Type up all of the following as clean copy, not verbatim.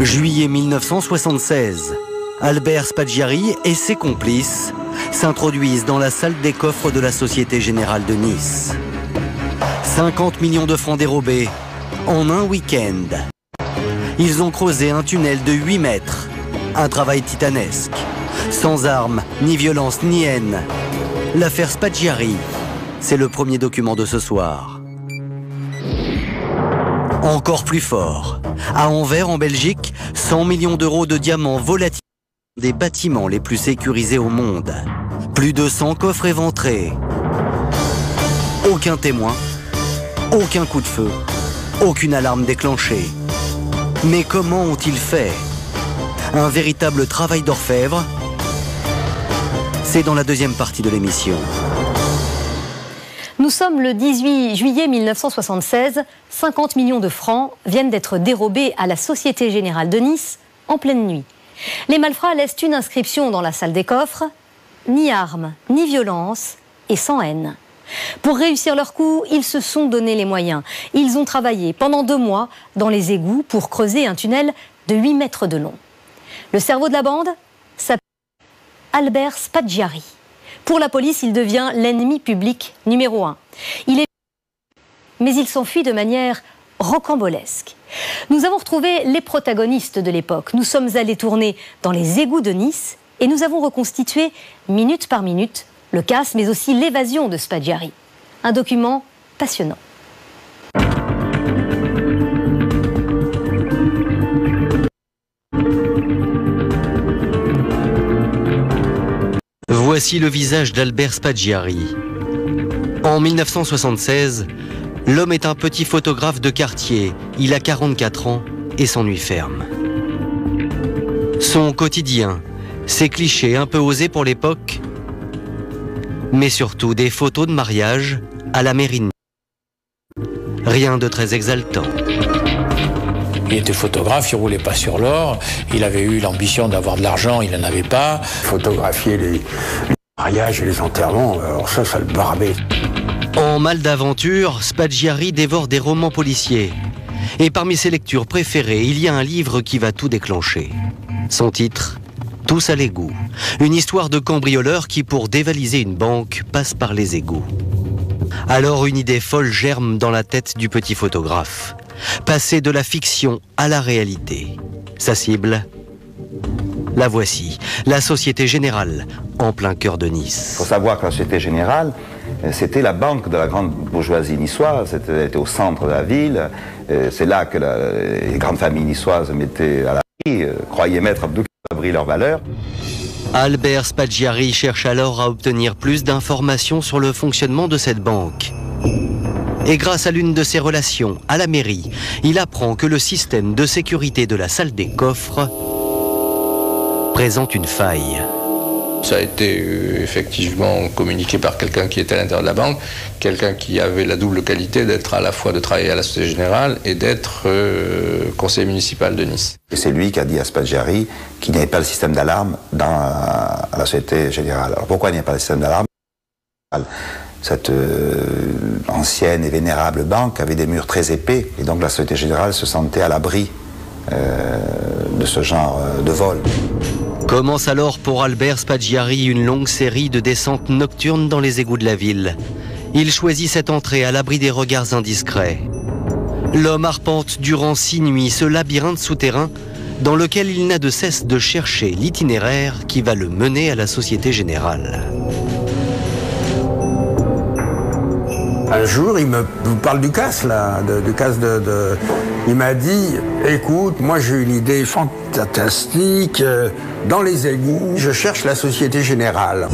Juillet 1976, Albert Spaggiari et ses complices s'introduisent dans la salle des coffres de la Société Générale de Nice. 50 millions de francs dérobés en un week-end. Ils ont creusé un tunnel de 8 mètres. Un travail titanesque. Sans armes, ni violence, ni haine. L'affaire Spaggiari, c'est le premier document de ce soir. Encore plus fort. À Anvers, en Belgique, 100 millions d'euros de diamants volatiles. Des bâtiments les plus sécurisés au monde. Plus de 100 coffres éventrés. Aucun témoin. Aucun coup de feu. Aucune alarme déclenchée. Mais comment ont-ils fait? Un véritable travail d'orfèvre. C'est dans la deuxième partie de l'émission. Nous sommes le 18 juillet 1976. 50 millions de francs viennent d'être dérobés à la Société Générale de Nice en pleine nuit. Les malfrats laissent une inscription dans la salle des coffres. Ni armes, ni violence et sans haine. Pour réussir leur coup, ils se sont donné les moyens. Ils ont travaillé pendant 2 mois dans les égouts pour creuser un tunnel de 8 mètres de long. Le cerveau de la bande s'appelle Albert Spaggiari. Pour la police, il devient l'ennemi public numéro 1. Mais il s'enfuit de manière rocambolesque. Nous avons retrouvé les protagonistes de l'époque. Nous sommes allés tourner dans les égouts de Nice et nous avons reconstitué, minute par minute, le casse, mais aussi l'évasion de Spaggiari. Un document passionnant. Voici le visage d'Albert Spaggiari. En 1976, l'homme est un petit photographe de quartier. Il a 44 ans et s'ennuie ferme. Son quotidien, ses clichés un peu osés pour l'époque, mais surtout des photos de mariage à la mairie de Nice. Rien de très exaltant. Il était photographe, il roulait pas sur l'or, il avait eu l'ambition d'avoir de l'argent, il n'en avait pas. Photographier les mariages et les enterrements, alors ça le barbait. En mal d'aventure, Spaggiari dévore des romans policiers. Et parmi ses lectures préférées, il y a un livre qui va tout déclencher. Son titre, Tous à l'égout. Une histoire de cambrioleur qui, pour dévaliser une banque, passe par les égouts. Alors une idée folle germe dans la tête du petit photographe. Passer de la fiction à la réalité. Sa cible, la voici, la Société Générale, en plein cœur de Nice. Il faut savoir que la Société Générale, c'était la banque de la grande bourgeoisie niçoise, c'était au centre de la ville, c'est là que les grandes familles niçoises mettaient à l'abri, croyaient mettre à l'abri leurs valeurs. Albert Spaggiari cherche alors à obtenir plus d'informations sur le fonctionnement de cette banque. Et grâce à l'une de ses relations à la mairie, il apprend que le système de sécurité de la salle des coffres présente une faille. Ça a été effectivement communiqué par quelqu'un qui était à l'intérieur de la banque, quelqu'un qui avait la double qualité d'être à la fois de travailler à la Société Générale et d'être conseiller municipal de Nice. Et c'est lui qui a dit à Spaggiari qu'il n'y avait pas le système d'alarme à la Société Générale. Alors pourquoi il n'y a pas le système d'alarme? Cette ancienne et vénérable banque avait des murs très épais et donc la Société Générale se sentait à l'abri de ce genre de vol. Commence alors pour Albert Spaggiari une longue série de descentes nocturnes dans les égouts de la ville. Il choisit cette entrée à l'abri des regards indiscrets. L'homme arpente durant 6 nuits ce labyrinthe souterrain dans lequel il n'a de cesse de chercher l'itinéraire qui va le mener à la Société Générale. Un jour, il me parle du casse, là, du casse il m'a dit, écoute, moi j'ai une idée fantastique, dans les égouts, je cherche la Société Générale.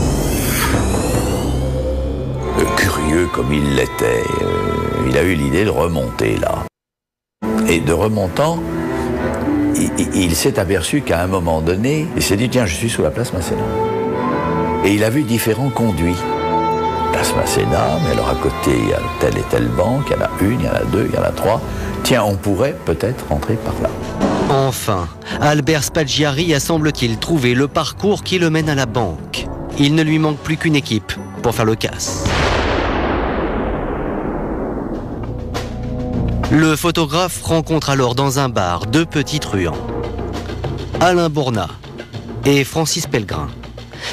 Curieux comme il l'était, il a eu l'idée de remonter là. Et de remontant, il s'est aperçu qu'à un moment donné, il s'est dit, tiens, je suis sous la place Masséna. Et il a vu différents conduits. Place Masséna, mais alors à côté, il y a telle et telle banque, il y en a une, il y en a deux, il y en a trois. Tiens, on pourrait peut-être rentrer par là. Enfin, Albert Spaggiari a, semble-t-il, trouvé le parcours qui le mène à la banque. Il ne lui manque plus qu'une équipe pour faire le casse. Le photographe rencontre alors dans un bar 2 petits truands. Alain Bournat et Francis Pellegrin.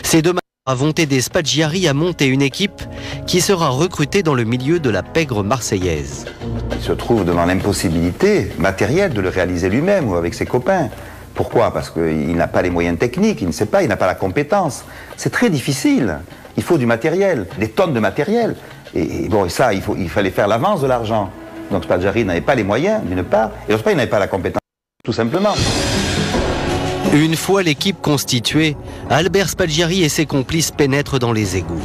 Ces deux vont aider Spaggiari à monter une équipe qui sera recrutée dans le milieu de la pègre marseillaise. Il se trouve devant l'impossibilité matérielle de le réaliser lui-même ou avec ses copains. Pourquoi? Parce qu'il n'a pas les moyens techniques, il ne sait pas, il n'a pas la compétence. C'est très difficile. Il faut du matériel, des tonnes de matériel. Et ça, il fallait faire l'avance de l'argent. Donc Spaggiari n'avait pas les moyens, d'une part, et d'autre part, il n'avait pas la compétence, tout simplement. Une fois l'équipe constituée, Albert Spaggiari et ses complices pénètrent dans les égouts.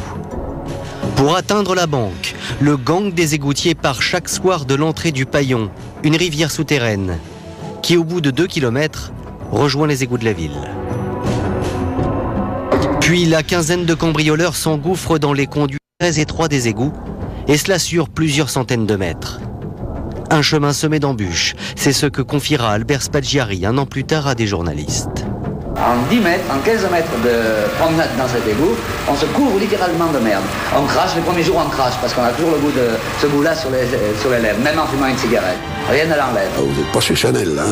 Pour atteindre la banque, le gang des égoutiers part chaque soir de l'entrée du Paillon, une rivière souterraine, qui au bout de 2 kilomètres rejoint les égouts de la ville. Puis la quinzaine de cambrioleurs s'engouffrent dans les conduits très étroits des égouts, et cela sur plusieurs centaines de mètres. Un chemin semé d'embûches, c'est ce que confiera Albert Spaggiari un an plus tard à des journalistes. En 10 mètres, en 15 mètres de promenade dans cet égout, on se couvre littéralement de merde. On crache, les premiers jours on crache, parce qu'on a toujours le goût de ce goût-là sur les lèvres, même en fumant une cigarette. Rien ne l'enlève. Vous n'êtes pas chez Chanel, là.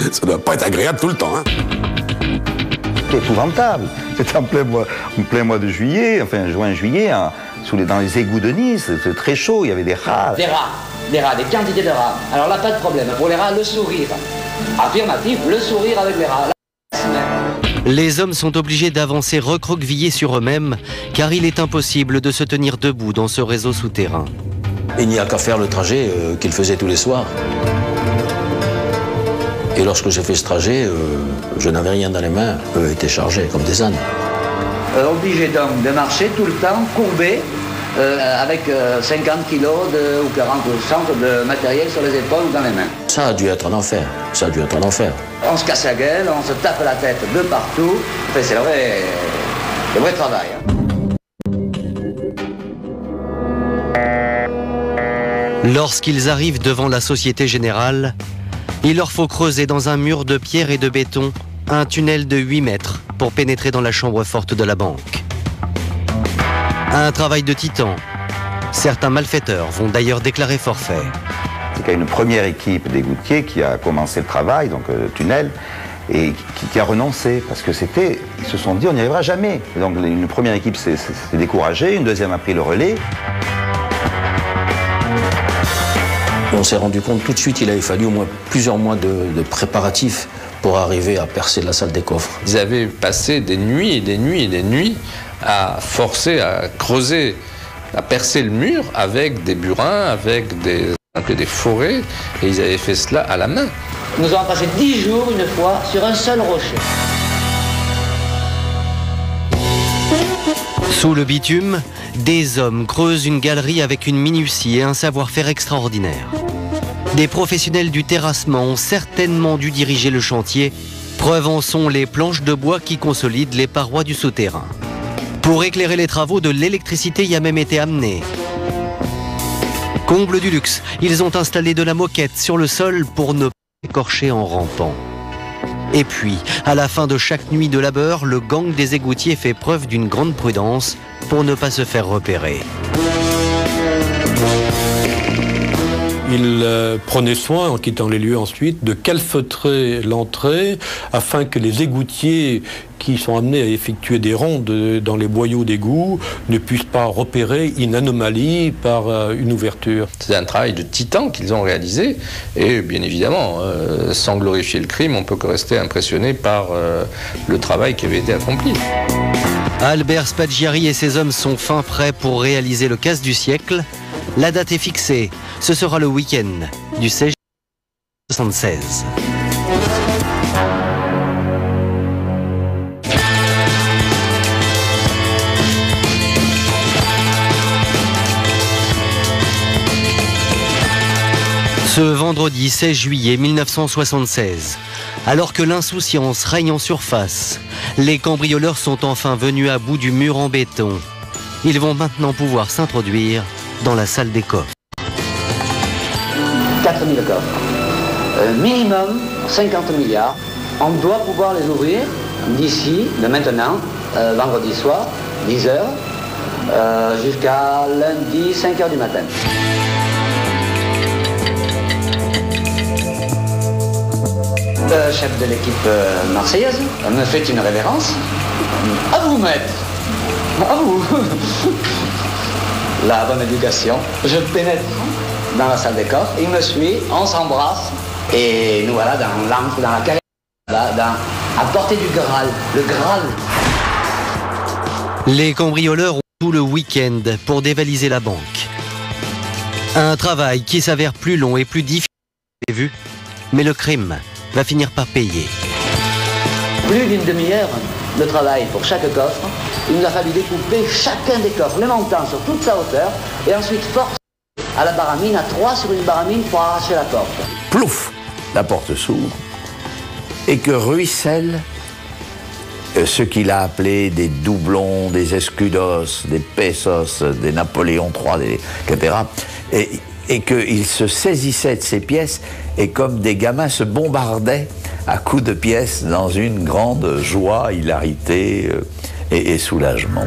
Ça doit pas être agréable tout le temps, hein. C'était épouvantable. C'était en plein mois de juillet, enfin juin-juillet, dans les égouts de Nice. C'était très chaud, il y avait des rats. Des rats, des quantités de rats. Alors là, pas de problème. Pour les rats, le sourire. Affirmatif, le sourire avec les rats. Les hommes sont obligés d'avancer recroquevillés sur eux-mêmes, car il est impossible de se tenir debout dans ce réseau souterrain. Il n'y a qu'à faire le trajet qu'il faisait tous les soirs. Et lorsque j'ai fait ce trajet, je n'avais rien dans les mains, eux étaient chargés comme des ânes. Obligé donc de marcher tout le temps, courbé, avec 50 kilos ou 40% de matériel sur les épaules ou dans les mains. Ça a dû être un enfer, ça a dû être un enfer. On se casse la gueule, on se tape la tête de partout. Enfin, c'est le vrai travail. Lorsqu'ils arrivent devant la Société Générale, il leur faut creuser dans un mur de pierre et de béton un tunnel de 8 mètres pour pénétrer dans la chambre forte de la banque. Un travail de titan. Certains malfaiteurs vont d'ailleurs déclarer forfait. C'est qu'il y a une première équipe d'égoutiers qui a commencé le travail, donc le tunnel, et qui a renoncé, parce que ils se sont dit on n'y arrivera jamais. Et donc une première équipe s'est découragée, une deuxième a pris le relais. On s'est rendu compte tout de suite qu'il avait fallu au moins plusieurs mois de préparatifs pour arriver à percer la salle des coffres. Ils avaient passé des nuits et des nuits et des nuits à forcer, à creuser, à percer le mur avec des burins, avec des forêts, et ils avaient fait cela à la main. Nous avons passé 10 jours une fois sur un seul rocher. Sous le bitume, des hommes creusent une galerie avec une minutie et un savoir-faire extraordinaire. Des professionnels du terrassement ont certainement dû diriger le chantier. Preuve en sont les planches de bois qui consolident les parois du souterrain. Pour éclairer les travaux, de l'électricité y a même été amenée. Comble du luxe, ils ont installé de la moquette sur le sol pour ne pas écorcher en rampant. Et puis, à la fin de chaque nuit de labeur, le gang des égoutiers fait preuve d'une grande prudence pour ne pas se faire repérer. Il prenait soin, en quittant les lieux ensuite, de calfeutrer l'entrée afin que les égoutiers qui sont amenés à effectuer des rondes dans les boyaux d'égout ne puissent pas repérer une anomalie par une ouverture. C'est un travail de titan qu'ils ont réalisé et bien évidemment, sans glorifier le crime, on peut que rester impressionné par le travail qui avait été accompli. Albert Spaggiari et ses hommes sont fin prêts pour réaliser le casse du siècle. La date est fixée, ce sera le week-end du 16 juillet 1976. Ce vendredi 16 juillet 1976, alors que l'insouciance règne en surface, les cambrioleurs sont enfin venus à bout du mur en béton. Ils vont maintenant pouvoir s'introduire dans la salle des coffres. 4000 coffres. Minimum 50 milliards. On doit pouvoir les ouvrir d'ici, de maintenant, vendredi soir, 10h, jusqu'à lundi, 5h du matin. Le chef de l'équipe marseillaise me fait une révérence. À vous, maître. À vous. La bonne éducation. Je pénètre dans la salle des coffres, il me suit, on s'embrasse, et nous voilà dans l'antre, dans la carrière, à portée du Graal, le Graal. Les cambrioleurs ont tout le week-end pour dévaliser la banque. Un travail qui s'avère plus long et plus difficile que prévu, mais le crime va finir par payer. Plus d'une demi-heure de travail pour chaque coffre. Il nous a fallu découper chacun des coffres, le montant sur toute sa hauteur, et ensuite forcer à la baramine, à 3 sur une baramine pour arracher la porte. Plouf, la porte s'ouvre, et que ruissellent ce qu'il a appelé des doublons, des escudos, des pesos, des Napoléon III, etc. Et qu'il se saisissait de ces pièces, et comme des gamins se bombardaient à coups de pièces dans une grande joie, hilarité et soulagement.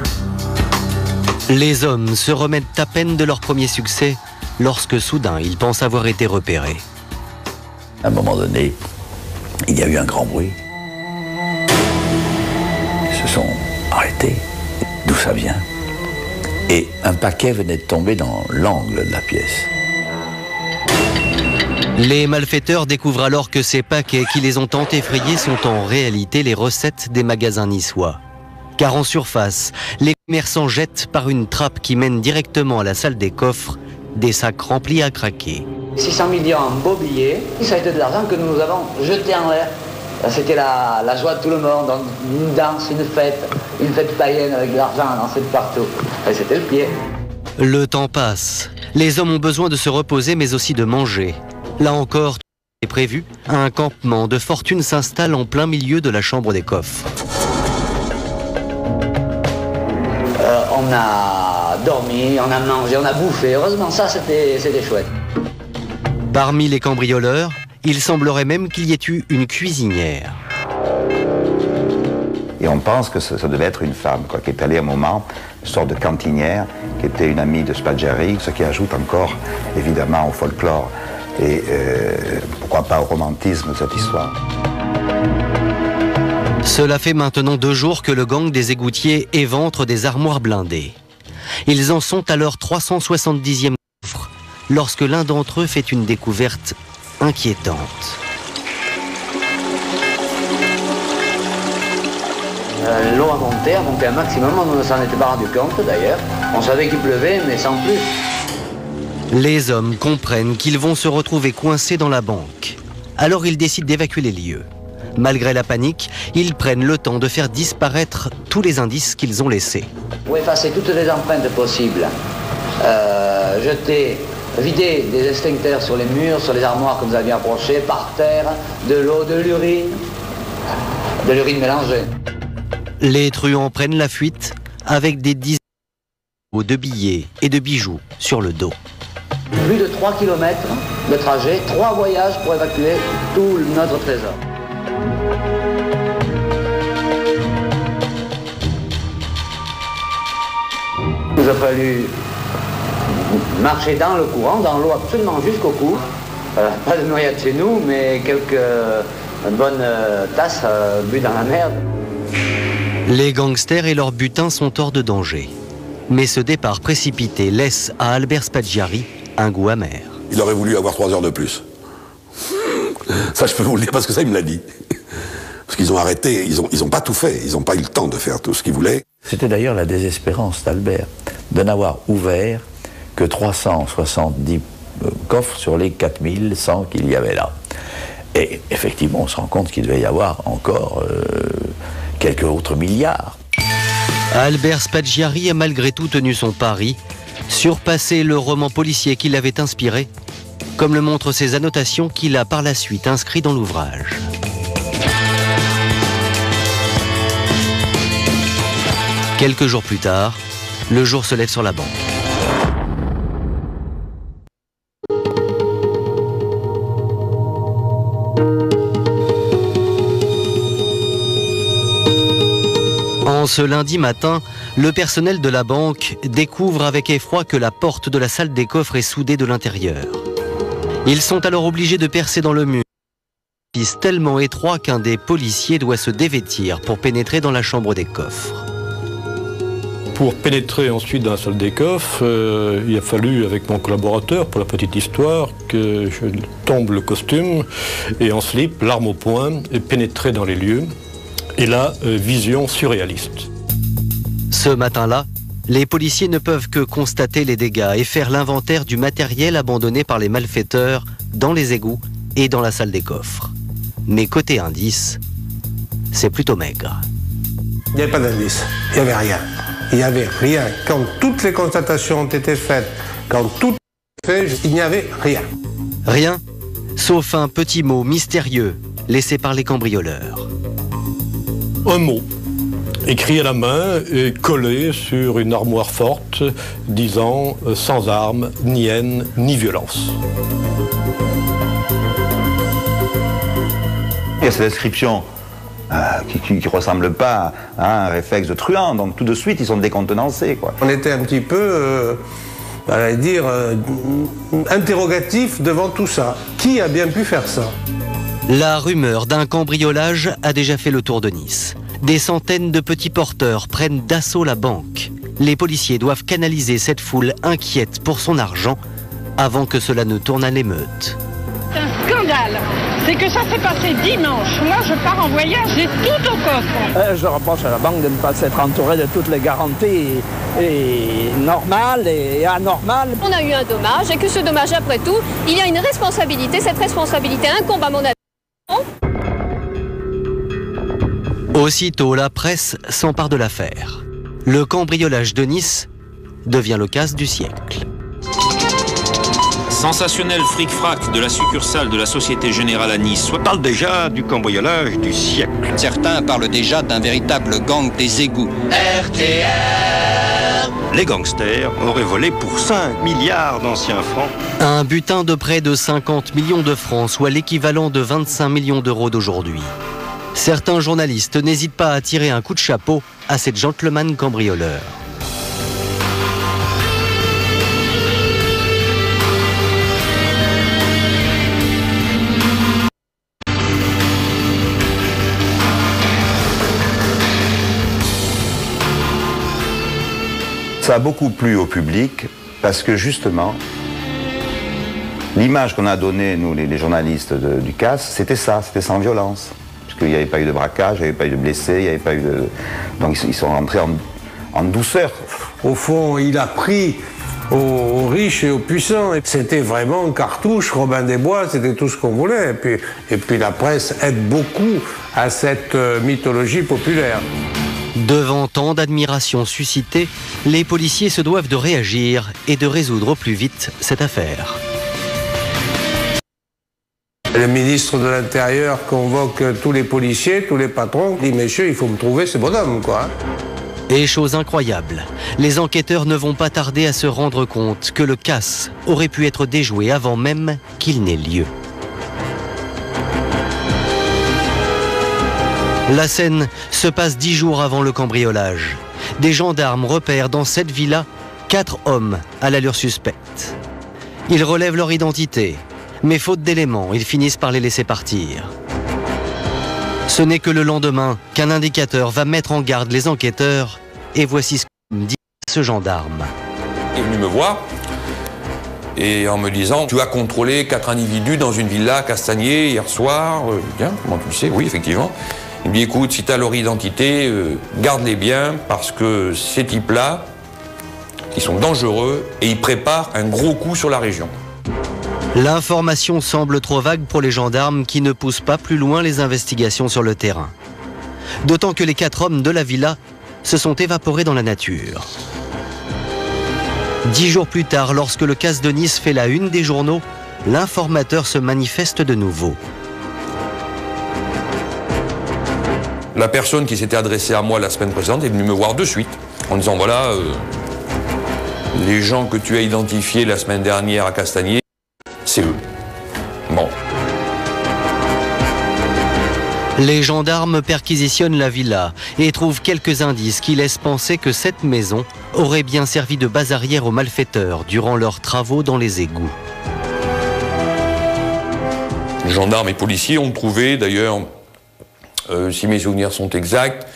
Les hommes se remettent à peine de leur premier succès lorsque soudain ils pensent avoir été repérés. À un moment donné, il y a eu un grand bruit. Ils se sont arrêtés. D'où ça vient? Et un paquet venait de tomber dans l'angle de la pièce. Les malfaiteurs découvrent alors que ces paquets qui les ont tant effrayés sont en réalité les recettes des magasins niçois. Car en surface, les commerçants jettent par une trappe qui mène directement à la salle des coffres des sacs remplis à craquer. 600 millions en beaux billets, ça a été de l'argent que nous avons jeté en l'air. C'était la joie de tout le monde, une danse, une fête païenne avec de l'argent lancé de partout. Et c'était le pied. Le temps passe. Les hommes ont besoin de se reposer mais aussi de manger. Là encore, tout est prévu. Un campement de fortune s'installe en plein milieu de la chambre des coffres. On a dormi, on a mangé, on a bouffé. Heureusement, ça, c'était chouette. Parmi les cambrioleurs, il semblerait même qu'il y ait eu une cuisinière. Et on pense que ça devait être une femme, quoi, qui est allée à un moment, une sorte de cantinière, qui était une amie de Spaggiari, ce qui ajoute encore, évidemment, au folklore et pourquoi pas au romantisme de cette histoire. Cela fait maintenant 2 jours que le gang des égoutiers éventre des armoires blindées. Ils en sont à leur 370e coffre lorsque l'un d'entre eux fait une découverte inquiétante. L'eau a monté un maximum, on ne s'en était pas rendu compte d'ailleurs. On savait qu'il pleuvait, mais sans plus. Les hommes comprennent qu'ils vont se retrouver coincés dans la banque. Alors ils décident d'évacuer les lieux. Malgré la panique, ils prennent le temps de faire disparaître tous les indices qu'ils ont laissés. Pour effacer toutes les empreintes possibles, vider des extincteurs sur les murs, sur les armoires que nous avions approchées, par terre, de l'eau, de l'urine mélangée. Les truands prennent la fuite avec des dizaines de billets et de bijoux sur le dos. Plus de 3 km de trajet, 3 voyages pour évacuer tout notre trésor. Il nous a fallu marcher dans le courant, dans l'eau absolument jusqu'au cou. Pas de noyade chez nous, mais quelques bonnes tasses bues dans la merde. Les gangsters et leurs butins sont hors de danger. Mais ce départ précipité laisse à Albert Spaggiari un goût amer. Il aurait voulu avoir 3 heures de plus. Ça, je peux vous le dire parce que ça, il me l'a dit. Parce qu'ils ont arrêté, ils ont pas tout fait, ils n'ont pas eu le temps de faire tout ce qu'ils voulaient. C'était d'ailleurs la désespérance d'Albert, de n'avoir ouvert que 370 coffres sur les 4100 qu'il y avait là. Et effectivement, on se rend compte qu'il devait y avoir encore quelques autres milliards. Albert Spaggiari a malgré tout tenu son pari, surpassé le roman policier qui l'avait inspiré, comme le montrent ses annotations qu'il a par la suite inscrites dans l'ouvrage. Quelques jours plus tard, le jour se lève sur la banque. En ce lundi matin, le personnel de la banque découvre avec effroi que la porte de la salle des coffres est soudée de l'intérieur. Ils sont alors obligés de percer dans le mur, tellement étroit qu'un des policiers doit se dévêtir pour pénétrer dans la chambre des coffres. Pour pénétrer ensuite dans la salle des coffres, il a fallu, avec mon collaborateur, pour la petite histoire, que je tombe le costume et en slip, l'arme au poing, et pénétrer dans les lieux. Et là, vision surréaliste. Ce matin-là, les policiers ne peuvent que constater les dégâts et faire l'inventaire du matériel abandonné par les malfaiteurs dans les égouts et dans la salle des coffres. Mais côté indice, c'est plutôt maigre. Il n'y avait pas d'indice, il n'y avait rien. Il n'y avait rien. Quand toutes les constatations ont été faites, quand tout est fait, il n'y avait rien. Rien, sauf un petit mot mystérieux laissé par les cambrioleurs. Un mot, écrit à la main et collé sur une armoire forte, disant « sans armes, ni haine, ni violence ». Il y a cette description qui ne ressemble pas à un réflexe de truand, donc tout de suite ils sont décontenancés, quoi. On était un petit peu, interrogatif devant tout ça. Qui a bien pu faire ça? La rumeur d'un cambriolage a déjà fait le tour de Nice. Des centaines de petits porteurs prennent d'assaut la banque. Les policiers doivent canaliser cette foule inquiète pour son argent avant que cela ne tourne à l'émeute. C'est un scandale. C'est que ça s'est passé dimanche. Moi, je pars en voyage, j'ai tout au coffre. Je reproche à la banque de ne pas s'être entourée de toutes les garanties normales et anormales. On a eu un dommage et que ce dommage, après tout, il y a une responsabilité. Cette responsabilité incombe à mon avis. Aussitôt, la presse s'empare de l'affaire. Le cambriolage de Nice devient le casse du siècle. Sensationnel fric-frac de la succursale de la Société Générale à Nice. On parle déjà du cambriolage du siècle. Certains parlent déjà d'un véritable gang des égouts. RTR. Les gangsters auraient volé pour 5 milliards d'anciens francs. Un butin de près de 50 millions de francs, soit l'équivalent de 25 millions d'euros d'aujourd'hui. Certains journalistes n'hésitent pas à tirer un coup de chapeau à ces gentlemen cambrioleurs. Ça a beaucoup plu au public parce que justement, l'image qu'on a donnée, nous les journalistes du CAS, c'était ça, c'était sans violence. Puisqu'il n'y avait pas eu de braquage, il n'y avait pas eu de blessés, il n'y avait pas eu de... Donc ils sont rentrés en douceur. Au fond, il a pris aux riches et aux puissants. C'était vraiment cartouche, Robin des Bois, c'était tout ce qu'on voulait. Et puis la presse aide beaucoup à cette mythologie populaire. Devant tant d'admiration suscitée, les policiers se doivent de réagir et de résoudre au plus vite cette affaire. Le ministre de l'Intérieur convoque tous les policiers, tous les patrons, dit « Messieurs, il faut me trouver ce bonhomme, quoi ». Et chose incroyable, les enquêteurs ne vont pas tarder à se rendre compte que le casse aurait pu être déjoué avant même qu'il n'ait lieu. La scène se passe 10 jours avant le cambriolage. Des gendarmes repèrent dans cette villa 4 hommes à l'allure suspecte. Ils relèvent leur identité, mais faute d'éléments, ils finissent par les laisser partir. Ce n'est que le lendemain qu'un indicateur va mettre en garde les enquêteurs, et voici ce que dit ce gendarme. Il est venu me voir, et en me disant « Tu as contrôlé 4 individus dans une villa à Castagnier hier soir. Bien, comment tu le sais? Oui, effectivement. Il me dit « Écoute, si tu as leur identité, garde-les bien, parce que ces types-là, ils sont dangereux, et ils préparent un gros coup sur la région. » L'information semble trop vague pour les gendarmes qui ne poussent pas plus loin les investigations sur le terrain. D'autant que les 4 hommes de la villa se sont évaporés dans la nature. 10 jours plus tard, lorsque le casse de Nice fait la une des journaux, l'informateur se manifeste de nouveau. La personne qui s'était adressée à moi la semaine précédente est venue me voir de suite, en disant « Voilà, les gens que tu as identifiés la semaine dernière à Castagnier, c'est eux. » Bon. Les gendarmes perquisitionnent la villa et trouvent quelques indices qui laissent penser que cette maison aurait bien servi de base arrière aux malfaiteurs durant leurs travaux dans les égouts. gendarmes et policiers ont trouvé, d'ailleurs, si mes souvenirs sont exacts,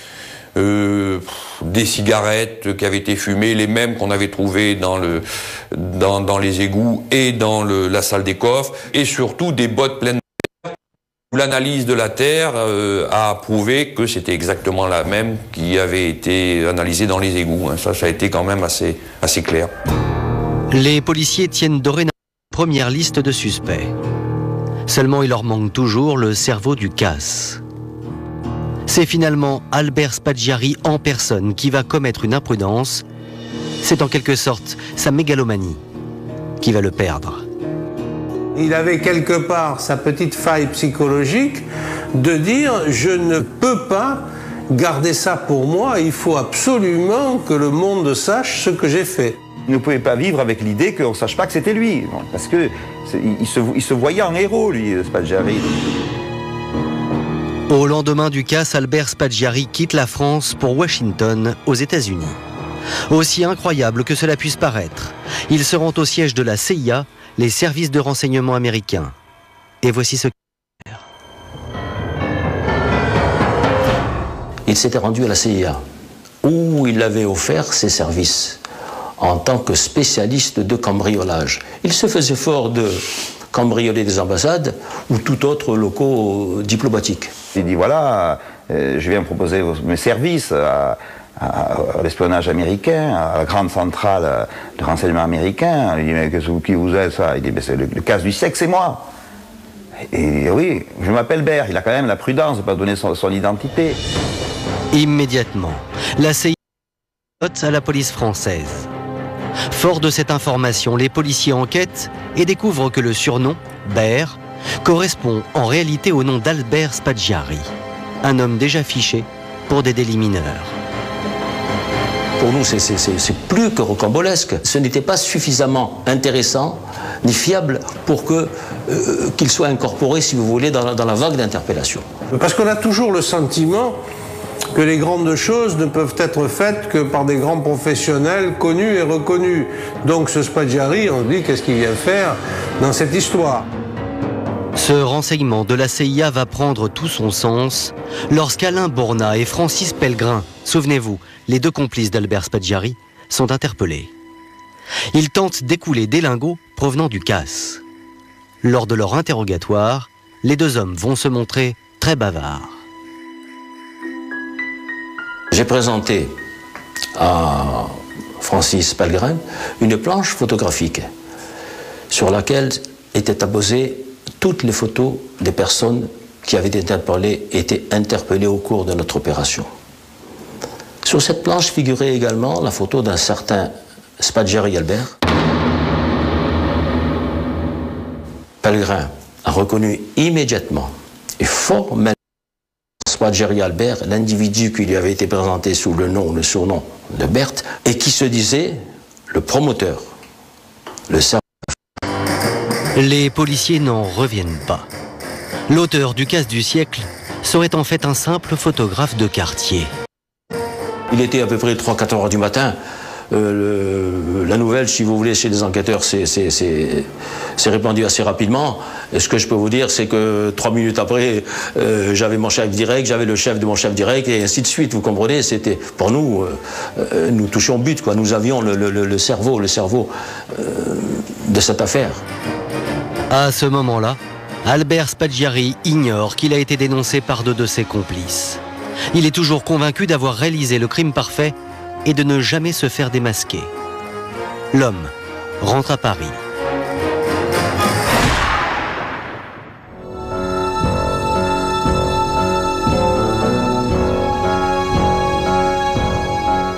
des cigarettes qui avaient été fumées, les mêmes qu'on avait trouvées dans les égouts et dans la salle des coffres, et surtout des bottes pleines de terre, où l'analyse de la terre a prouvé que c'était exactement la même qui avait été analysée dans les égouts. Ça a été quand même assez clair. Les policiers tiennent dorénavant une première liste de suspects. Seulement, il leur manque toujours le cerveau du casse. C'est finalement Albert Spaggiari en personne qui va commettre une imprudence. C'est en quelque sorte sa mégalomanie qui va le perdre. Il avait quelque part sa petite faille psychologique de dire « je ne peux pas garder ça pour moi, il faut absolument que le monde sache ce que j'ai fait ». Il ne pouvait pas vivre avec l'idée qu'on ne sache pas que c'était lui, parce qu'il se voyait en héros, lui, Spaggiari. Au lendemain du casse, Albert Spaggiari quitte la France pour Washington, aux États-Unis. Aussi incroyable que cela puisse paraître, il se rend au siège de la CIA, les services de renseignement américains. Et voici ce qu'il fait. Il s'était rendu à la CIA, où il avait offert ses services en tant que spécialiste de cambriolage. Il se faisait fort de cambrioler des ambassades ou tout autre locaux diplomatiques. Il dit voilà, je viens proposer mes services à l'espionnage américain, à la grande centrale de renseignement américain. Il dit mais qui vous êtes ça? Il dit c'est le casse du siècle, c'est moi. Et oui, je m'appelle Bert, il a quand même la prudence de ne pas donner son identité. Immédiatement, la CIA note à la police française. Fort de cette information, les policiers enquêtent et découvrent que le surnom, Bert, correspond en réalité au nom d'Albert Spaggiari, un homme déjà fiché pour des délits mineurs. Pour nous, c'est plus que rocambolesque. Ce n'était pas suffisamment intéressant ni fiable pour qu'il soit incorporé, si vous voulez, dans la vague d'interpellation. Parce qu'on a toujours le sentiment que les grandes choses ne peuvent être faites que par des grands professionnels connus et reconnus. Donc ce Spaggiari, on se dit, qu'est-ce qu'il vient faire dans cette histoire? Ce renseignement de la CIA va prendre tout son sens lorsqu'Alain Borna et Francis Pellegrin, souvenez-vous, les deux complices d'Albert Spaggiari, sont interpellés. Ils tentent d'écouler des lingots provenant du casse. Lors de leur interrogatoire, les deux hommes vont se montrer très bavards. J'ai présenté à Francis Pellegrin une planche photographique sur laquelle étaient apposées toutes les photos des personnes qui avaient été interpellées au cours de notre opération. Sur cette planche figurait également la photo d'un certain Spaggiari Albert. Pellegrin a reconnu immédiatement et formellement Spaggiari Albert, l'individu qui lui avait été présenté sous le surnom de Berthe, et qui se disait le promoteur, le serveur. Les policiers n'en reviennent pas. L'auteur du casse du siècle serait en fait un simple photographe de quartier. Il était à peu près 3-4 heures du matin. La nouvelle, si vous voulez, chez les enquêteurs, s'est répandue assez rapidement. Et ce que je peux vous dire, c'est que 3 minutes après, j'avais mon chef direct, j'avais le chef de mon chef direct, et ainsi de suite. Vous comprenez, c'était pour nous, nous touchions but, quoi. Nous avions le cerveau de cette affaire. À ce moment-là, Albert Spaggiari ignore qu'il a été dénoncé par deux de ses complices. Il est toujours convaincu d'avoir réalisé le crime parfait et de ne jamais se faire démasquer. L'homme rentre à Paris.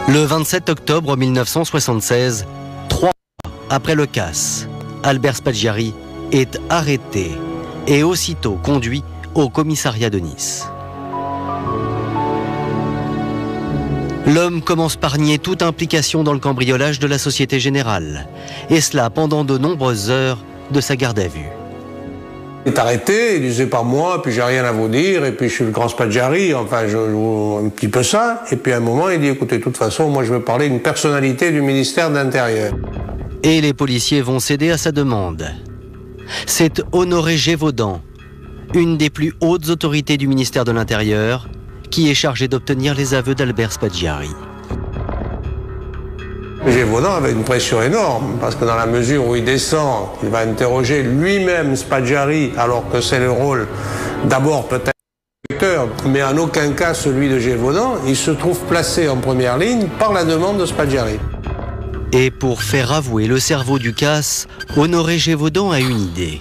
Le 27 octobre 1976, 3 mois après le casse, Albert Spaggiari est arrêté et aussitôt conduit au commissariat de Nice. L'homme commence par nier toute implication dans le cambriolage de la Société Générale, et cela pendant de nombreuses heures de sa garde à vue. Il est arrêté, il disait pas moi, puis j'ai rien à vous dire, et puis je suis le grand Spaggiari, enfin je joue un petit peu ça, et puis à un moment il dit écoutez, de toute façon, moi je veux parler d'une personnalité du ministère de l'Intérieur. Et les policiers vont céder à sa demande. C'est Honoré Gévaudan, une des plus hautes autorités du ministère de l'Intérieur, qui est chargée d'obtenir les aveux d'Albert Spaggiari. Gévaudan avait une pression énorme, parce que dans la mesure où il descend, il va interroger lui-même Spaggiari, alors que c'est le rôle d'abord peut-être mais en aucun cas celui de Gévaudan, il se trouve placé en première ligne par la demande de Spaggiari. Et pour faire avouer le cerveau du casse, Honoré Gévaudan a une idée.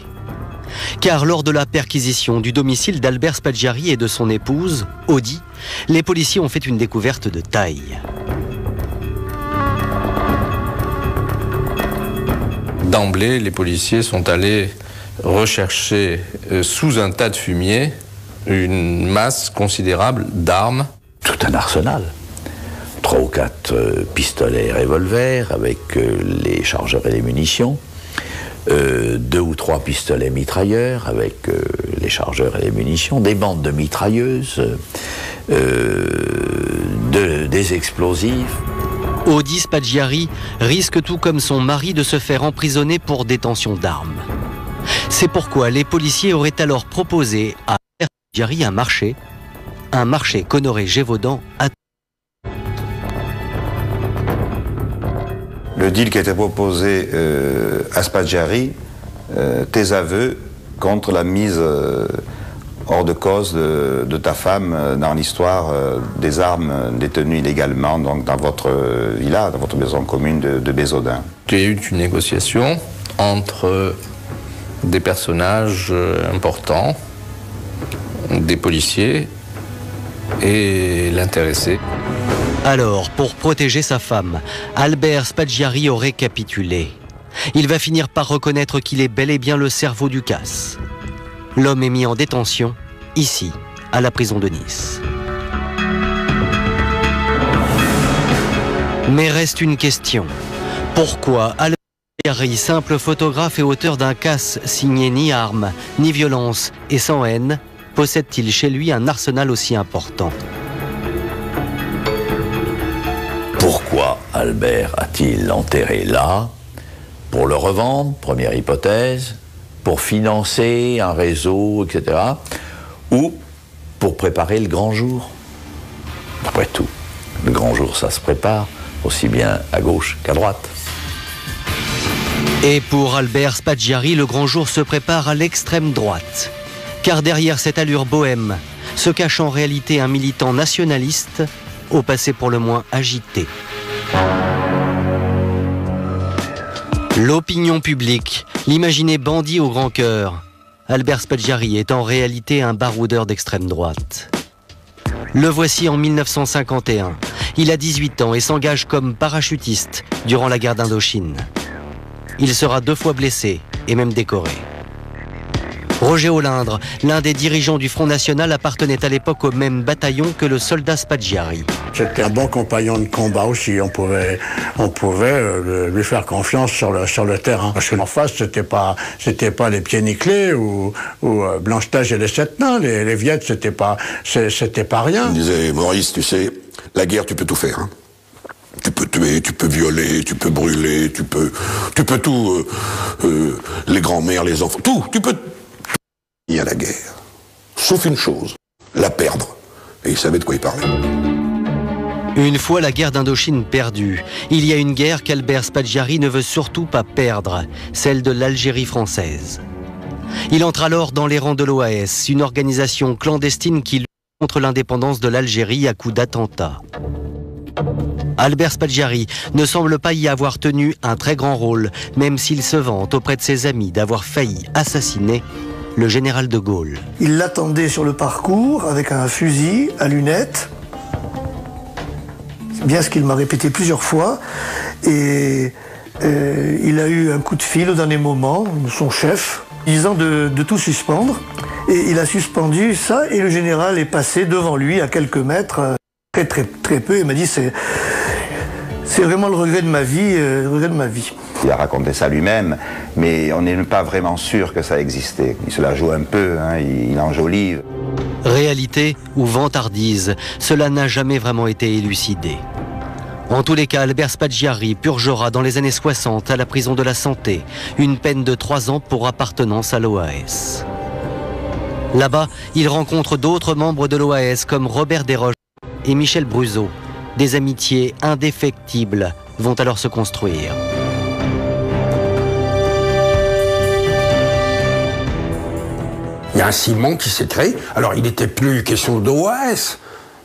Car lors de la perquisition du domicile d'Albert Spaggiari et de son épouse, Audie, les policiers ont fait une découverte de taille. D'emblée, les policiers sont allés rechercher sous un tas de fumier une masse considérable d'armes. Tout un arsenal. 3 ou 4 pistolets et revolvers avec les chargeurs et les munitions. 2 ou 3 pistolets mitrailleurs avec les chargeurs et les munitions. Des bandes de mitrailleuses. Des explosifs. Audie Spaggiari risque tout comme son mari de se faire emprisonner pour détention d'armes. C'est pourquoi les policiers auraient alors proposé à Spaggiari un marché qu'Honoré Gévaudan a. Le deal qui a été proposé à Spaggiari, tes aveux contre la mise hors de cause de ta femme dans l'histoire des armes détenues illégalement donc dans votre villa, dans votre maison commune de Bézaudun. Il y a eu une négociation entre des personnages importants, des policiers et l'intéressé. Alors, pour protéger sa femme, Albert Spaggiari aurait capitulé. Il va finir par reconnaître qu'il est bel et bien le cerveau du casse. L'homme est mis en détention, ici, à la prison de Nice. Mais reste une question. Pourquoi Albert Spaggiari, simple photographe et auteur d'un casse signé ni armes, ni violence et sans haine, possède-t-il chez lui un arsenal aussi important? Pourquoi Albert a-t-il enterré là? Pour le revendre, première hypothèse, pour financer un réseau, etc. Ou pour préparer le grand jour. Après tout, le grand jour, ça se prépare aussi bien à gauche qu'à droite. Et pour Albert Spaggiari, le grand jour se prépare à l'extrême droite. Car derrière cette allure bohème se cache en réalité un militant nationaliste, au passé pour le moins agité. L'opinion publique l'imaginait bandit au grand cœur. Albert Spaggiari est en réalité un baroudeur d'extrême droite. Le voici en 1951. Il a 18 ans et s'engage comme parachutiste durant la guerre d'Indochine. Il sera 2 fois blessé et même décoré. Roger Olindre, l'un des dirigeants du Front National, appartenait à l'époque au même bataillon que le soldat Spaggiari. C'était un bon compagnon de combat aussi, on pouvait lui faire confiance sur le terrain. Parce qu'en face, c'était pas les pieds nickelés ou Blanche-Neige et les 7 nains, les Viettes, c'était pas rien. Il disait, Maurice, tu sais, la guerre, tu peux tout faire. Hein. Tu peux tuer, tu peux violer, tu peux brûler, tu peux tout, les grands-mères, les enfants, tout, tu peux... Il y a la guerre. Sauf une chose, la perdre. Et il savait de quoi il parlait. Une fois la guerre d'Indochine perdue, il y a une guerre qu'Albert Spaggiari ne veut surtout pas perdre, celle de l'Algérie française. Il entre alors dans les rangs de l'OAS, une organisation clandestine qui lutte contre l'indépendance de l'Algérie à coups d'attentats. Albert Spaggiari ne semble pas y avoir tenu un très grand rôle, même s'il se vante auprès de ses amis d'avoir failli assassiner le général de Gaulle. Il l'attendait sur le parcours avec un fusil à lunettes. C'est bien ce qu'il m'a répété plusieurs fois. Et il a eu un coup de fil au dernier moment, son chef, disant de tout suspendre. Et il a suspendu ça et le général est passé devant lui à quelques mètres, très peu. Il m'a dit c'est vraiment le regret de ma vie, Il a raconté ça lui-même, mais on n'est pas vraiment sûr que ça existait. Il se la joue un peu, hein, il enjolive. Réalité ou vantardise, cela n'a jamais vraiment été élucidé. En tous les cas, Albert Spaggiari purgera dans les années 60 à la prison de la Santé une peine de 3 ans pour appartenance à l'OAS. Là-bas, il rencontre d'autres membres de l'OAS comme Robert Desroches et Michel Bruseau. Des amitiés indéfectibles vont alors se construire. Il y a un ciment qui s'est créé. Alors, il n'était plus question d'OAS,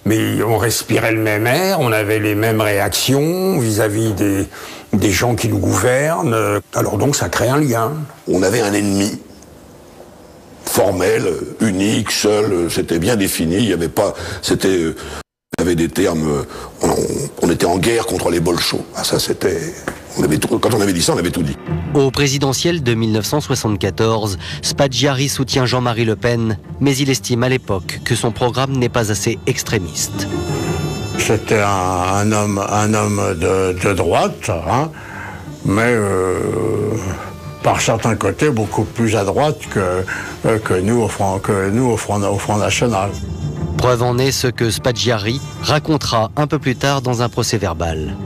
mais on respirait le même air, on avait les mêmes réactions vis-à-vis des gens qui nous gouvernent. Alors donc, ça crée un lien. On avait un ennemi formel, unique, seul, c'était bien défini, il y avait pas... C'était... il y avait des termes... On était en guerre contre les bolchos. Ah, ça, c'était... Quand on avait dit ça, on avait tout dit. Au présidentiel de 1974, Spaggiari soutient Jean-Marie Le Pen, mais il estime à l'époque que son programme n'est pas assez extrémiste. C'était un homme de droite, hein, mais par certains côtés beaucoup plus à droite que nous au Front National. Preuve en est ce que Spaggiari racontera un peu plus tard dans un procès-verbal.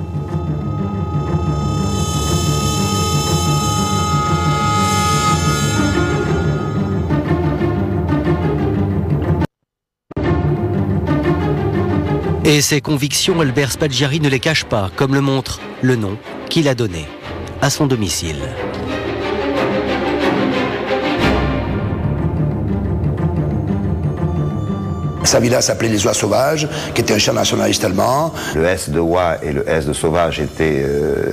Et ses convictions, Albert Spaggiari ne les cache pas, comme le montre le nom qu'il a donné à son domicile. Sa villa s'appelait Les Oies Sauvages, qui était un chant nationaliste allemand. Le S de Oie et le S de Sauvage étaient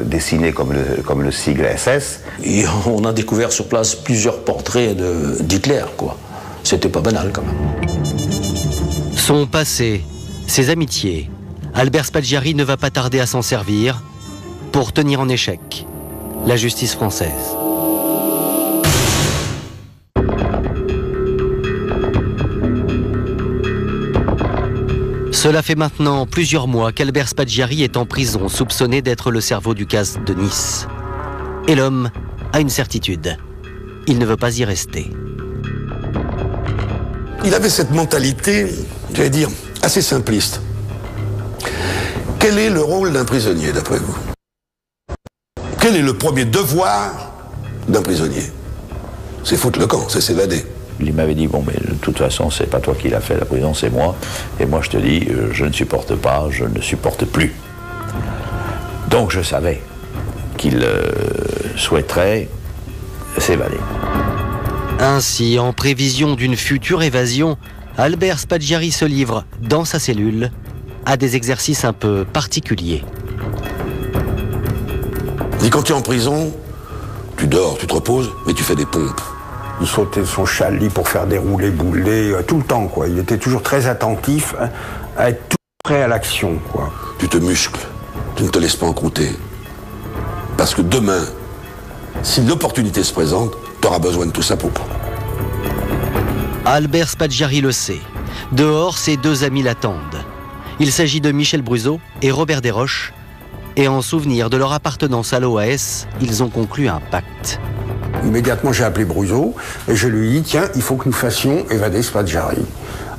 dessinés comme le sigle SS. Et on a découvert sur place plusieurs portraits d'Hitler, quoi. C'était pas banal, quand même. Son passé, ses amitiés, Albert Spaggiari ne va pas tarder à s'en servir pour tenir en échec la justice française. Cela fait maintenant plusieurs mois qu'Albert Spaggiari est en prison, soupçonné d'être le cerveau du casse de Nice. Et l'homme a une certitude, il ne veut pas y rester. Il avait cette mentalité, j'allais dire, assez simpliste. Quel est le rôle d'un prisonnier, d'après vous? Quel est le premier devoir d'un prisonnier? C'est foutre le camp, c'est s'évader. Il m'avait dit, bon, mais de toute façon, c'est pas toi qui l'as fait, la prison, c'est moi. Et moi, je te dis, je ne supporte pas, je ne supporte plus. Donc, je savais qu'il souhaiterait s'évader. Ainsi, en prévision d'une future évasion, Albert Spaggiari se livre dans sa cellule à des exercices un peu particuliers. Et quand tu es en prison, tu dors, tu te reposes, mais tu fais des pompes. Il sautait de son chalit pour faire des roulés-boulés, tout le temps, quoi. Il était toujours très attentif à être tout prêt à l'action, quoi. Tu te muscles, tu ne te laisses pas encrouter. Parce que demain, si l'opportunité se présente, tu auras besoin de tout ça pour... Albert Spaggiari le sait. Dehors, ses deux amis l'attendent. Il s'agit de Michel Bruseau et Robert Desroches. Et en souvenir de leur appartenance à l'OAS, ils ont conclu un pacte. Immédiatement, j'ai appelé Bruseau et je lui ai dit, tiens, il faut que nous fassions évader Spaggiari.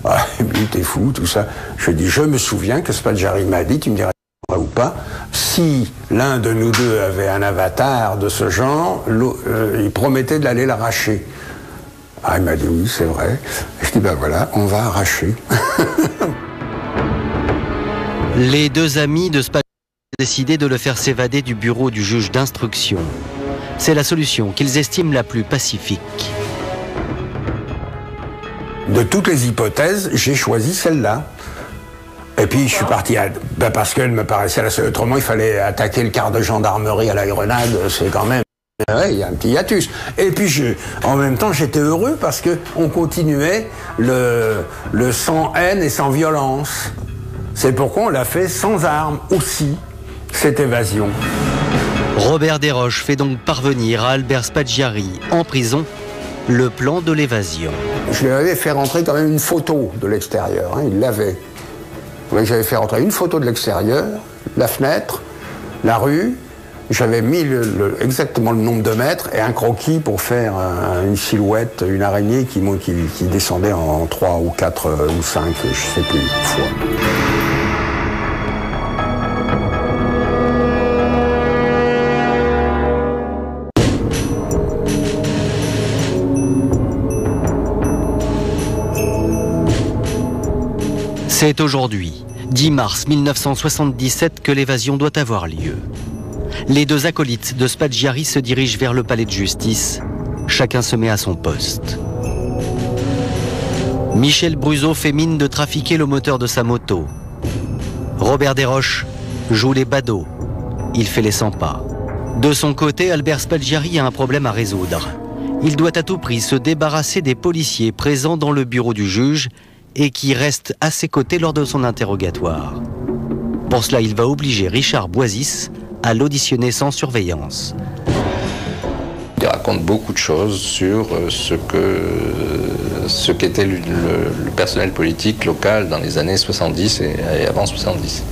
Ah, lui, t'es fou, tout ça. Je lui ai dit, je me souviens que Spaggiari m'a dit, tu me diras ou pas, si l'un de nous deux avait un avatar de ce genre, il promettait de l'aller l'arracher. Ah, il m'a dit, oui, c'est vrai. Et je dis, ben voilà, on va arracher. Les deux amis de Spaggiari ont décidé de le faire s'évader du bureau du juge d'instruction. C'est la solution qu'ils estiment la plus pacifique. De toutes les hypothèses, j'ai choisi celle-là. Et puis je suis parti parce qu'elle me paraissait la seule. Autrement, il fallait attaquer le quart de gendarmerie à la grenade, c'est quand même... Ouais, il y a un petit hiatus. Et puis en même temps, j'étais heureux parce qu'on continuait le sans haine et sans violence. C'est pourquoi on l'a fait sans armes aussi, cette évasion. Robert Desroches fait donc parvenir à Albert Spaggiari, en prison, le plan de l'évasion. Je lui avais fait rentrer quand même une photo de l'extérieur, hein, il l'avait. J'avais fait rentrer une photo de l'extérieur, la fenêtre, la rue, j'avais mis exactement le nombre de mètres et un croquis pour faire une silhouette, une araignée qui descendait en 3 ou 4 ou 5, je ne sais plus, fois. C'est aujourd'hui, 10 mars 1977, que l'évasion doit avoir lieu. Les deux acolytes de Spaggiari se dirigent vers le palais de justice. Chacun se met à son poste. Michel Bruzo fait mine de trafiquer le moteur de sa moto. Robert Desroches joue les badauds. Il fait les 100 pas. De son côté, Albert Spaggiari a un problème à résoudre. Il doit à tout prix se débarrasser des policiers présents dans le bureau du juge et qui restent à ses côtés lors de son interrogatoire. Pour cela, il va obliger Richard Boisis à l'auditionner sans surveillance. Il raconte beaucoup de choses sur ce qu'était le personnel politique local dans les années 70 et avant 70.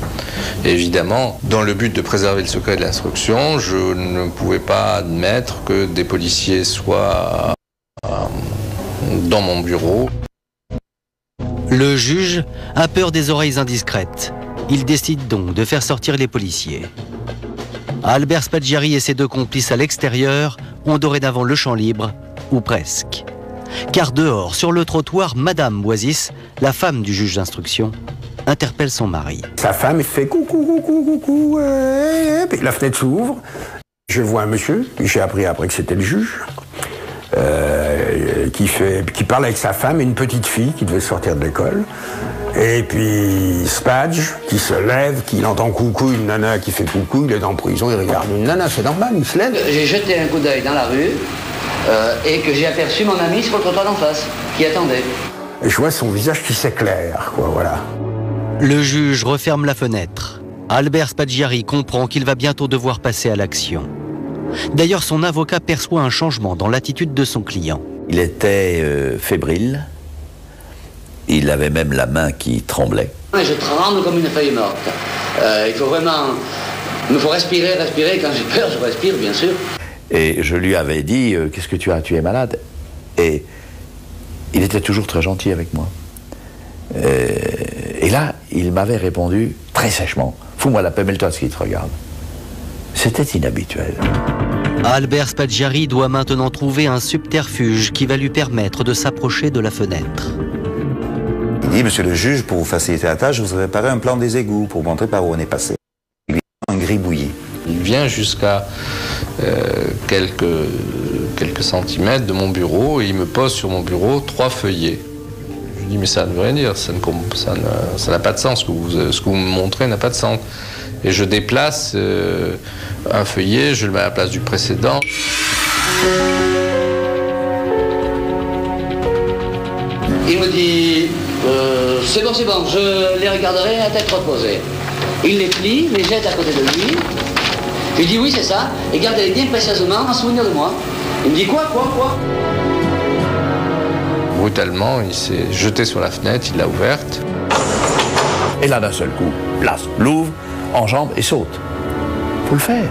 Et évidemment, dans le but de préserver le secret de l'instruction, je ne pouvais pas admettre que des policiers soient dans mon bureau. Le juge a peur des oreilles indiscrètes. Il décide donc de faire sortir les policiers. Albert Spaggiari et ses deux complices à l'extérieur ont dorénavant le champ libre, ou presque. Car dehors, sur le trottoir, Madame Boisis, la femme du juge d'instruction, interpelle son mari. Sa femme fait coucou, coucou, coucou, puis la fenêtre s'ouvre. Je vois un monsieur, j'ai appris après que c'était le juge, qui parle avec sa femme et une petite fille qui devait sortir de l'école. Et puis Spadge qui se lève, qui entend coucou, une nana qui fait coucou, il est en prison, il regarde une nana, c'est normal, il se lève. J'ai jeté un coup d'œil dans la rue et que j'ai aperçu mon ami sur le trottoir d'en face, qui attendait. Et je vois son visage qui s'éclaire, quoi, voilà. Le juge referme la fenêtre. Albert Spaggiari comprend qu'il va bientôt devoir passer à l'action. D'ailleurs, son avocat perçoit un changement dans l'attitude de son client. Il était fébrile. Il avait même la main qui tremblait. Je tremble comme une feuille morte. Il faut vraiment... Il me faut respirer. Quand j'ai peur, je respire, bien sûr. Et je lui avais dit, qu'est-ce que tu as? Tu es malade? Et il était toujours très gentil avec moi. Et là, il m'avait répondu très sèchement, fous-moi la paix, mets-toi ce qui te regarde. C'était inhabituel. Albert Spaggiari doit maintenant trouver un subterfuge qui va lui permettre de s'approcher de la fenêtre. Il dit, monsieur le juge, pour vous faciliter la tâche, je vous ai préparé un plan des égouts pour vous montrer par où on est passé. Il lui a un gribouillis. Il vient jusqu'à quelques centimètres de mon bureau et il me pose sur mon bureau 3 feuillets. Je lui dis, mais ça ne veut rien dire, ça n'a pas de sens, ce que vous me montrez n'a pas de sens. Et je déplace un feuillet, je le mets à la place du précédent. Il me dit, c'est bon, je les regarderai à tête reposée. Il les plie, les jette à côté de lui. Je lui dis, oui, c'est ça, et gardez-les bien précieusement en souvenir de moi. Il me dit, quoi? Brutalement, il s'est jeté sur la fenêtre, il l'a ouverte. Et là, d'un seul coup, place, l'ouvre, enjambe et saute. Faut le faire.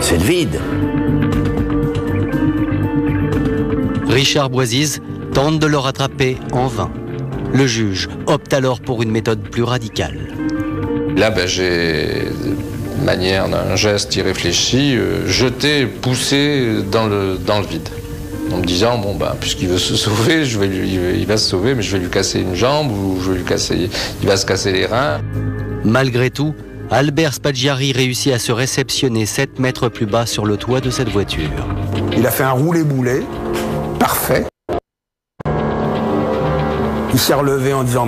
C'est le vide. Richard Boisis tente de le rattraper en vain. Le juge opte alors pour une méthode plus radicale. Là, j'ai, de manière d'un geste irréfléchi, jeté, poussé dans le vide. En me disant, bon, puisqu'il veut se sauver, il va se sauver, mais je vais lui casser une jambe ou il va se casser les reins. Malgré tout, Albert Spaggiari réussit à se réceptionner 7 mètres plus bas sur le toit de cette voiture. Il a fait un roulé-boulé, parfait. Il s'est relevé en disant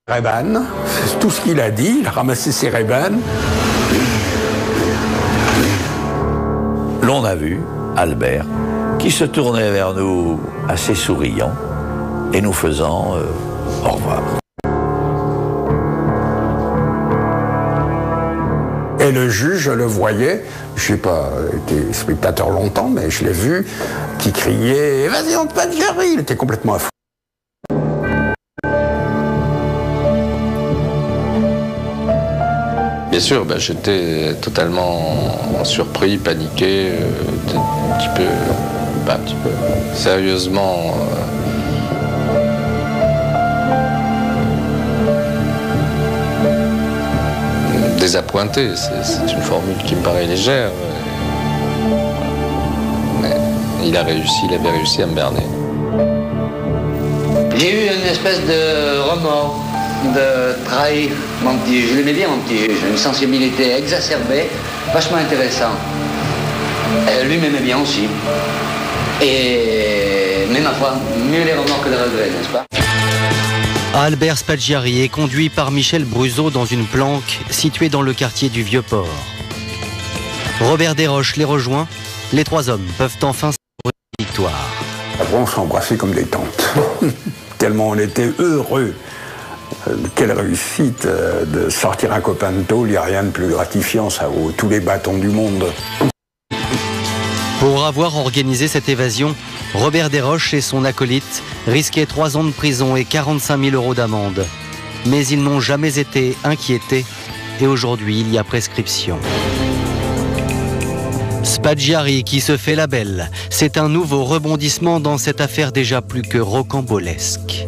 Ray-Ban, c'est tout ce qu'il a dit, il a ramassé ses Ray-Ban. L'on a vu Albert qui se tournait vers nous assez souriant et nous faisant au revoir. Et le juge, je le voyais, je n'ai pas été spectateur longtemps, mais je l'ai vu, qui criait « Vas-y, on te bat de Jerry !» Il était complètement à fou. Bien sûr, j'étais totalement surpris, paniqué, un petit peu sérieusement. Désappointé, c'est une formule qui me paraît légère. Mais il avait réussi à me berner. J'ai eu une espèce de remords. de trahir mon petit juge. Je l'aimais bien, mon petit juge. Une sensibilité exacerbée, vachement intéressant. Lui m'aimait bien aussi. Mais ma foi, mieux les remords que les regrets, n'est-ce pas? Albert Spaggiari est conduit par Michel Bruzo dans une planque située dans le quartier du Vieux-Port. Robert Desroches les rejoint. Les trois hommes peuvent enfin savourer une victoire. Après, on s'embrassait comme des tantes. Tellement on était heureux. Quelle réussite de sortir un copain de tôle, il n'y a rien de plus gratifiant, ça vaut tous les bâtons du monde. Pour avoir organisé cette évasion, Robert Desroches et son acolyte risquaient 3 ans de prison et 45 000 € d'amende. Mais ils n'ont jamais été inquiétés et aujourd'hui il y a prescription. Spaggiari qui se fait la belle, c'est un nouveau rebondissement dans cette affaire déjà plus que rocambolesque.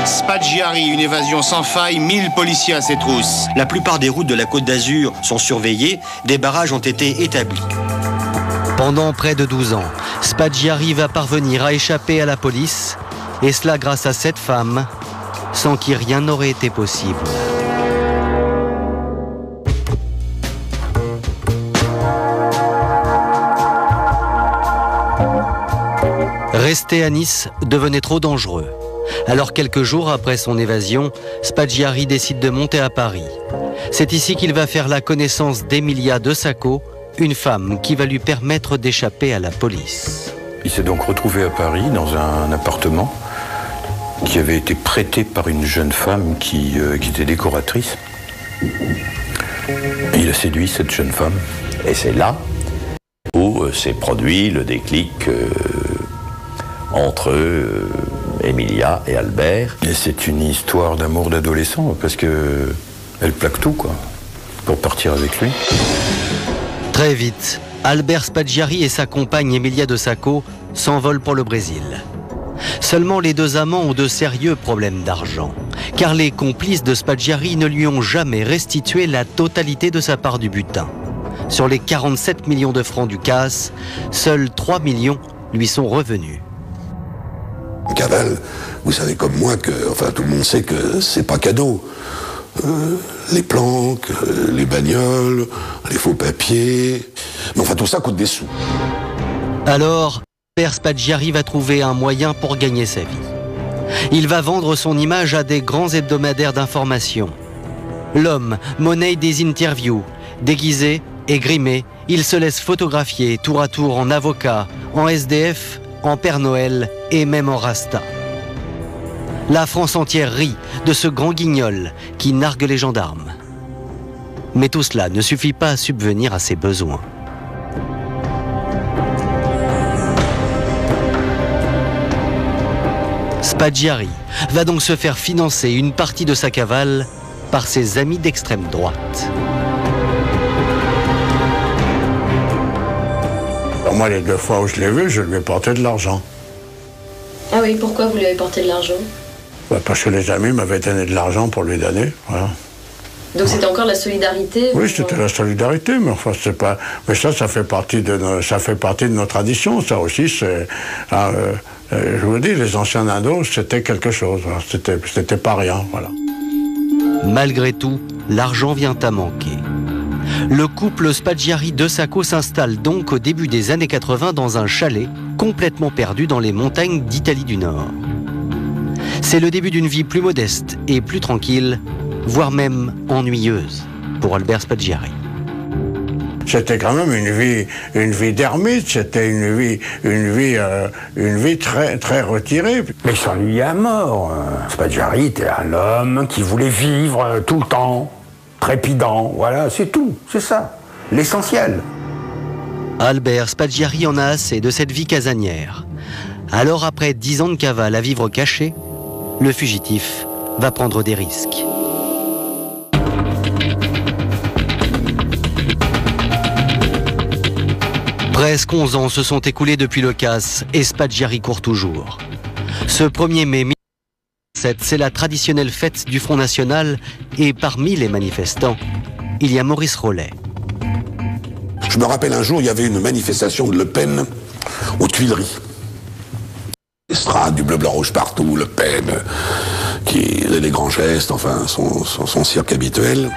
Spaggiari, une évasion sans faille, 1000 policiers à ses trousses. La plupart des routes de la Côte d'Azur sont surveillées, des barrages ont été établis. Pendant près de 12 ans, Spaggiari va parvenir à échapper à la police, et cela grâce à cette femme, sans qui rien n'aurait été possible. Rester à Nice devenait trop dangereux. Alors quelques jours après son évasion, Spaggiari décide de monter à Paris. C'est ici qu'il va faire la connaissance d'Emilia de Sacco, une femme qui va lui permettre d'échapper à la police. Il s'est donc retrouvé à Paris dans un appartement qui avait été prêté par une jeune femme qui était décoratrice. Et il a séduit cette jeune femme. Et c'est là où s'est produit le déclic entre Emilia et Albert. Et c'est une histoire d'amour d'adolescent, parce que elle plaque tout, quoi, pour partir avec lui. Très vite, Albert Spaggiari et sa compagne Emilia de Sacco s'envolent pour le Brésil. Seulement les deux amants ont de sérieux problèmes d'argent, car les complices de Spaggiari ne lui ont jamais restitué la totalité de sa part du butin. Sur les 47 millions de francs du CAS, seuls 3 millions lui sont revenus. Cavale, vous savez comme moi que, enfin tout le monde sait que c'est pas cadeau. Les planques, les bagnoles, les faux papiers, mais enfin tout ça coûte des sous. Alors, Albert Spaggiari va trouver un moyen pour gagner sa vie. Il va vendre son image à des grands hebdomadaires d'information. L'homme monnaie des interviews, déguisé et grimé, il se laisse photographier tour à tour en avocat, en SDF, en Père Noël et même en Rasta. La France entière rit de ce grand guignol qui nargue les gendarmes. Mais tout cela ne suffit pas à subvenir à ses besoins. Spaggiari va donc se faire financer une partie de sa cavale par ses amis d'extrême droite. Moi, les 2 fois où je l'ai vu, je lui ai porté de l'argent. Ah oui, pourquoi vous lui avez porté de l'argent? Parce que les amis m'avaient donné de l'argent pour lui donner, voilà. Donc c'était encore la solidarité? Oui, c'était la solidarité, mais enfin, c'est pas... Mais ça fait partie de nos traditions, ça aussi, c'est... je vous dis, les anciens Indos, c'était quelque chose, c'était pas rien, voilà. Malgré tout, l'argent vient à manquer. Le couple Spaggiari de Sacco s'installe donc au début des années 80 dans un chalet complètement perdu dans les montagnes d'Italie du Nord. C'est le début d'une vie plus modeste et plus tranquille, voire même ennuyeuse pour Albert Spaggiari. C'était quand même une vie d'ermite, c'était une vie très, très retirée. Mais il s'ennuyait à mort. Spaggiari était un homme qui voulait vivre tout le temps, trépidant, voilà, c'est tout, c'est ça, l'essentiel. Albert Spaggiari en a assez de cette vie casanière. Alors après 10 ans de cavale à vivre caché, le fugitif va prendre des risques. Presque 11 ans se sont écoulés depuis le casse et Spaggiari court toujours. Ce 1er mai 1907, c'est la traditionnelle fête du Front National et parmi les manifestants, il y a Maurice Rollet. Je me rappelle un jour, il y avait une manifestation de Le Pen aux Tuileries. Estrade, du bleu, blanc, rouge partout, Le Pen. qui faisait les grands gestes, enfin son cirque habituel.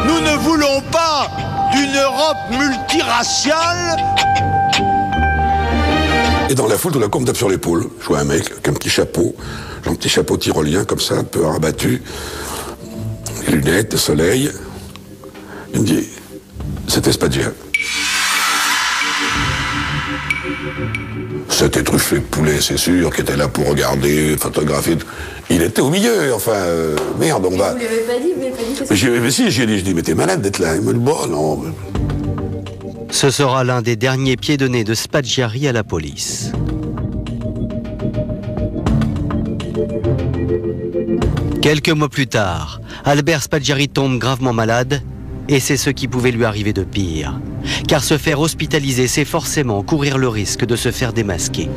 Nous ne voulons pas d'une Europe multiraciale. Et dans la foule, tout d'un coup, on me tape sur l'épaule. Je vois un mec avec un petit chapeau, genre un petit chapeau tyrolien comme ça, un peu rabattu, les lunettes de soleil. Il me dit, c'était Spaggia. C'était truffé de poulet, c'est sûr, qui était là pour regarder, photographier. Il était au milieu, enfin, merde, on va... Vous l'avez pas dit, vous l'avez pas dit. Mais si, j'ai dit, mais t'es malade d'être là. Il me dit, bon, non... Ce sera l'un des derniers pieds de nez de Spaggiari à la police. Quelques mois plus tard, Albert Spaggiari tombe gravement malade, et c'est ce qui pouvait lui arriver de pire. Car se faire hospitaliser, c'est forcément courir le risque de se faire démasquer.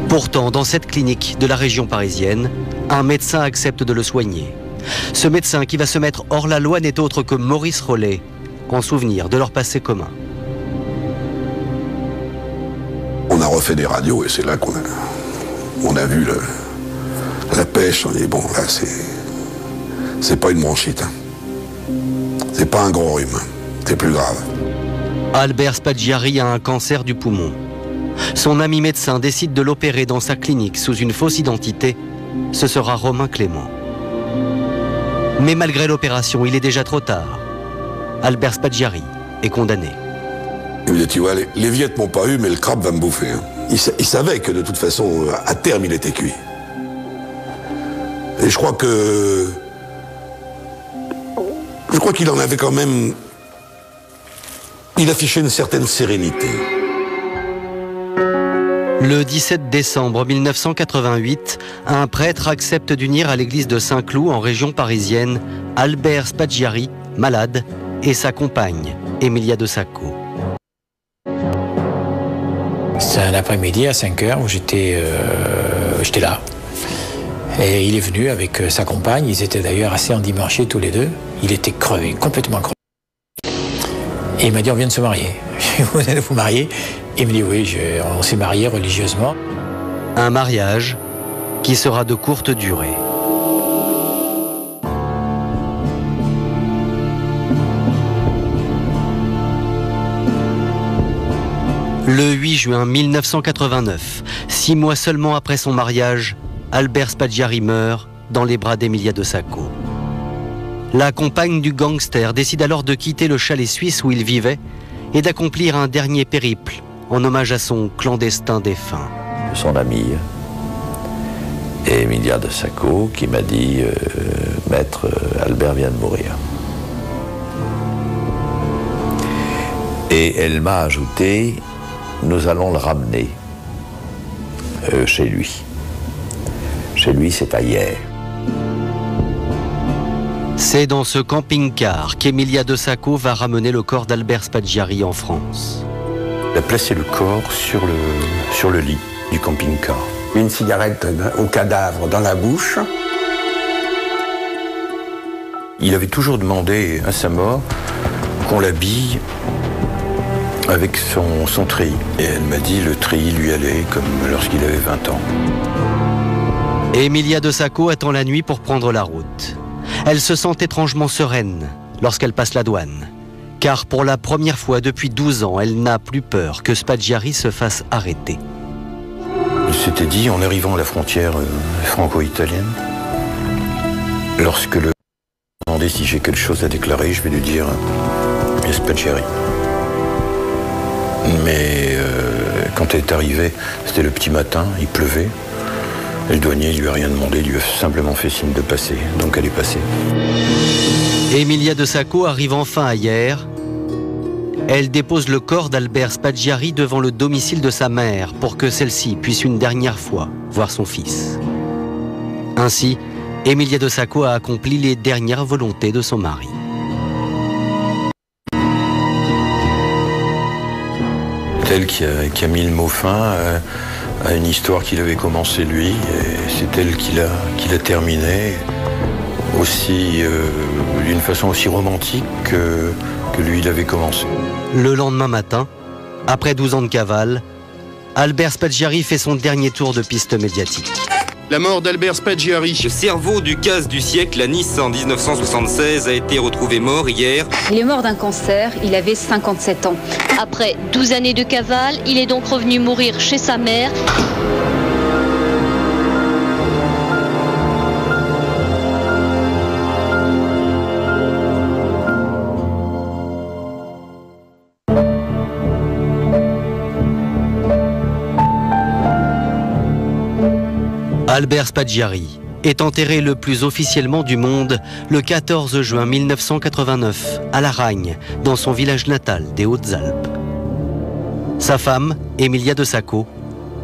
Pourtant, dans cette clinique de la région parisienne, un médecin accepte de le soigner. Ce médecin qui va se mettre hors la loi n'est autre que Maurice Rollet, en souvenir de leur passé commun. On a refait des radios et c'est là qu'on a vu la pêche. On dit, bon, là, c'est pas une bronchite. Hein. C'est pas un gros rhume. C'est plus grave. Albert Spaggiari a un cancer du poumon. Son ami médecin décide de l'opérer dans sa clinique sous une fausse identité. Ce sera Romain Clément. Mais malgré l'opération, il est déjà trop tard. Albert Spaggiari est condamné. Il me dit, tu vois, les Viettes m'ont pas eu, mais le crabe va me bouffer. Hein. Il savait que de toute façon, à terme, il était cuit. Et je crois qu'il en avait quand même... Il affichait une certaine sérénité. Le 17 décembre 1988, un prêtre accepte d'unir à l'église de Saint-Cloud, en région parisienne, Albert Spaggiari, malade, et sa compagne, Emilia de Sacco. C'est un après-midi à 5 h où j'étais là. Et il est venu avec sa compagne, ils étaient d'ailleurs assez endimanchés tous les deux. Il était crevé, complètement crevé. Et il m'a dit, on vient de se marier. Vous allez vous marier? Il me dit, oui, on s'est mariés religieusement. Un mariage qui sera de courte durée. Le 8 juin 1989, 6 mois seulement après son mariage, Albert Spaggiari meurt dans les bras d'Emilia de Sacco. La compagne du gangster décide alors de quitter le chalet suisse où il vivait et d'accomplir un dernier périple en hommage à son clandestin défunt. Son ami, et Emilia de Sacco, qui m'a dit « Maître, Albert vient de mourir ». Et elle m'a ajouté « Nous allons le ramener chez lui ». Chez lui, c'est à Hyères. C'est dans ce camping-car qu'Emilia de Sacco va ramener le corps d'Albert Spaggiari en France. Elle a placé le corps sur le lit du camping-car. Une cigarette au cadavre dans la bouche. Il avait toujours demandé à sa mort qu'on l'habille avec son treillis. Et elle m'a dit le treillis lui allait comme lorsqu'il avait 20 ans. Emilia de Sacco attend la nuit pour prendre la route. Elle se sent étrangement sereine lorsqu'elle passe la douane. Car pour la première fois depuis 12 ans, elle n'a plus peur que Spaggiari se fasse arrêter. Il s'était dit, en arrivant à la frontière franco-italienne, lorsque le m'a demandé si j'ai quelque chose à déclarer, je vais lui dire Spaggiari. Mais quand elle est arrivée, c'était le petit matin, il pleuvait. Et le douanier lui a rien demandé, il lui a simplement fait signe de passer. Donc elle est passée. Emilia de Sacco arrive enfin à Hyères. Elle dépose le corps d'Albert Spaggiari devant le domicile de sa mère pour que celle-ci puisse une dernière fois voir son fils. Ainsi, Emilia de Sacco a accompli les dernières volontés de son mari. C'est elle qui a mis le mot fin à une histoire qu'il avait commencé lui, et c'est elle qui l'a terminée, aussi d'une façon aussi romantique que lui il avait commencé. Le lendemain matin, après 12 ans de cavale, Albert Spaggiari fait son dernier tour de piste médiatique. La mort d'Albert Spaggiari. Le cerveau du casse du siècle à Nice en 1976 a été retrouvé mort hier. Il est mort d'un cancer, il avait 57 ans. Après 12 années de cavale, il est donc revenu mourir chez sa mère. Albert Spaggiari est enterré le plus officiellement du monde le 14 juin 1989 à Laragne, dans son village natal des Hautes-Alpes. Sa femme, Emilia de Sacco,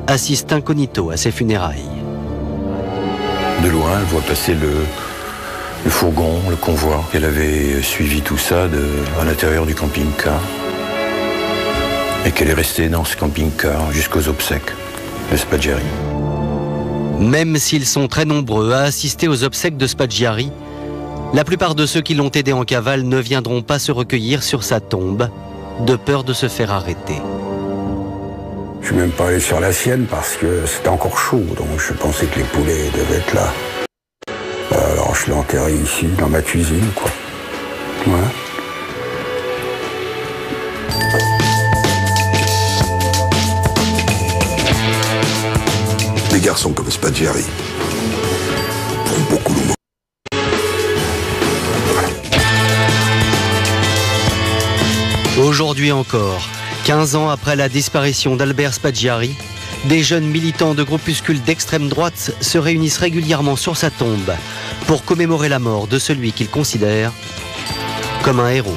assiste incognito à ses funérailles. De loin, elle voit passer le fourgon, le convoi. Elle avait suivi tout ça à l'intérieur du camping-car. Et qu'elle est restée dans ce camping-car jusqu'aux obsèques de Spaggiari. Même s'ils sont très nombreux à assister aux obsèques de Spaggiari, la plupart de ceux qui l'ont aidé en cavale ne viendront pas se recueillir sur sa tombe, de peur de se faire arrêter. Je suis même pas allé sur la sienne parce que c'était encore chaud, donc je pensais que les poulets devaient être là. Alors je l'ai enterré ici, dans ma cuisine, quoi. Voilà. Les garçons comme Spaggiari font beaucoup le monde. Aujourd'hui encore, 15 ans après la disparition d'Albert Spaggiari, des jeunes militants de groupuscules d'extrême droite se réunissent régulièrement sur sa tombe pour commémorer la mort de celui qu'ils considèrent comme un héros.